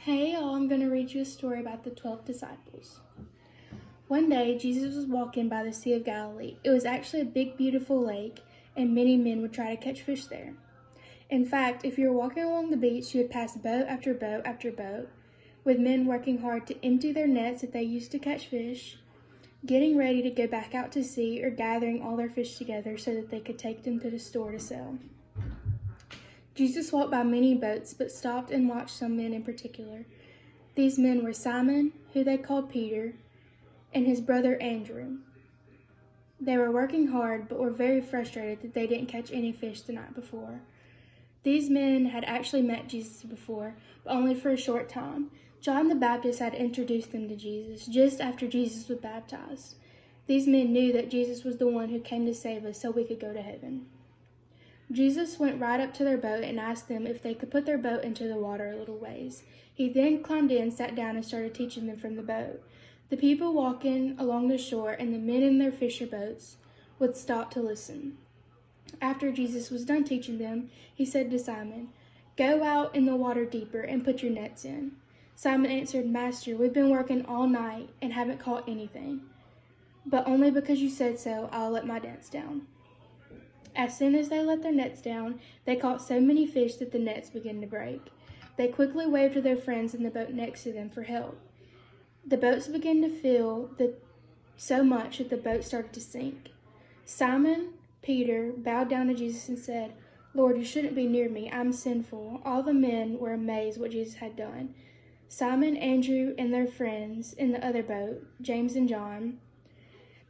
Hey y'all, I'm going to read you a story about the 12 disciples. One day, Jesus was walking by the Sea of Galilee. It was actually a big, beautiful lake, and many men would try to catch fish there. In fact, if you were walking along the beach, you would pass boat after boat after boat, with men working hard to empty their nets that they used to catch fish, getting ready to go back out to sea, or gathering all their fish together so that they could take them to the store to sell. Jesus walked by many boats, but stopped and watched some men in particular. These men were Simon, who they called Peter, and his brother Andrew. They were working hard, but were very frustrated that they didn't catch any fish the night before. These men had actually met Jesus before, but only for a short time. John the Baptist had introduced them to Jesus just after Jesus was baptized. These men knew that Jesus was the one who came to save us so we could go to heaven. Jesus went right up to their boat and asked them if they could put their boat into the water a little ways. He then climbed in, sat down, and started teaching them from the boat. The people walking along the shore and the men in their fisher boats would stop to listen. After Jesus was done teaching them, he said to Simon, "Go out in the water deeper and put your nets in." Simon answered, "Master, we've been working all night and haven't caught anything. But only because you said so, I'll let my nets down." As soon as they let their nets down, they caught so many fish that the nets began to break. They quickly waved to their friends in the boat next to them for help. The boats began to fill so much that the boat started to sink. Simon Peter bowed down to Jesus and said, "Lord, you shouldn't be near me. I'm sinful." All the men were amazed what Jesus had done. Simon, Andrew, and their friends in the other boat, James and John.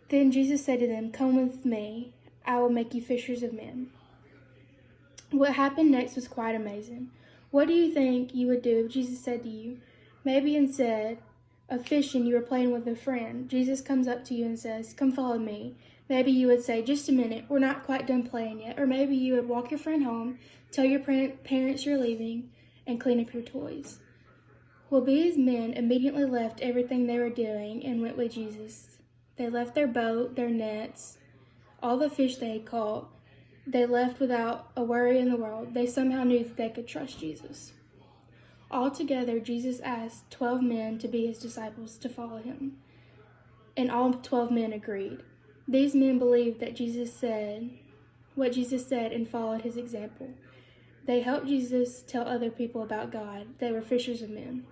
Then Jesus said to them, "Come with me. I will make you fishers of men." What happened next was quite amazing. What do you think you would do if Jesus said to you, maybe instead of fishing, you were playing with a friend, Jesus comes up to you and says, "Come follow me." Maybe you would say, "Just a minute, we're not quite done playing yet." Or maybe you would walk your friend home, tell your parents you're leaving, and clean up your toys. Well, these men immediately left everything they were doing and went with Jesus. They left their boat, their nets, all the fish they had caught. They left without a worry in the world. They somehow knew that they could trust Jesus. Altogether, Jesus asked 12 men to be his disciples to follow him. And all 12 men agreed. These men believed that what Jesus said and followed his example. They helped Jesus tell other people about God. They were fishers of men.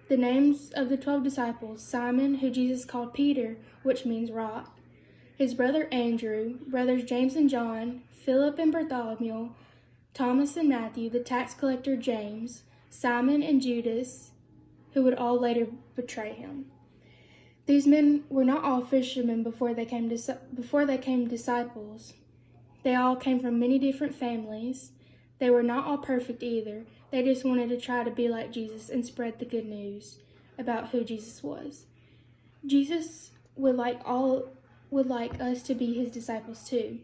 The names of the 12 disciples: Simon, who Jesus called Peter, which means rock; his brother Andrew, brothers James and John, Philip and Bartholomew, Thomas and Matthew, the tax collector James, Simon and Judas, who would all later betray him. These men were not all fishermen before they came disciples. They all came from many different families. They were not all perfect either. They just wanted to try to be like Jesus and spread the good news about who Jesus was. Jesus would like us to be his disciples too.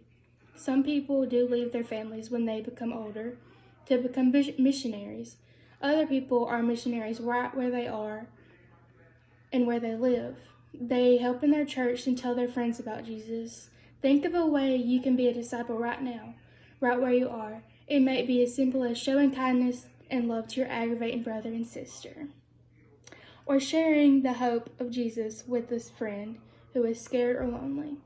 Some people do leave their families when they become older to become missionaries. Other people are missionaries right where they are and where they live. They help in their church and tell their friends about Jesus. Think of a way you can be a disciple right now, right where you are. It may be as simple as showing kindness and love to your aggravating brother and sister, or sharing the hope of Jesus with this friend who is scared or lonely.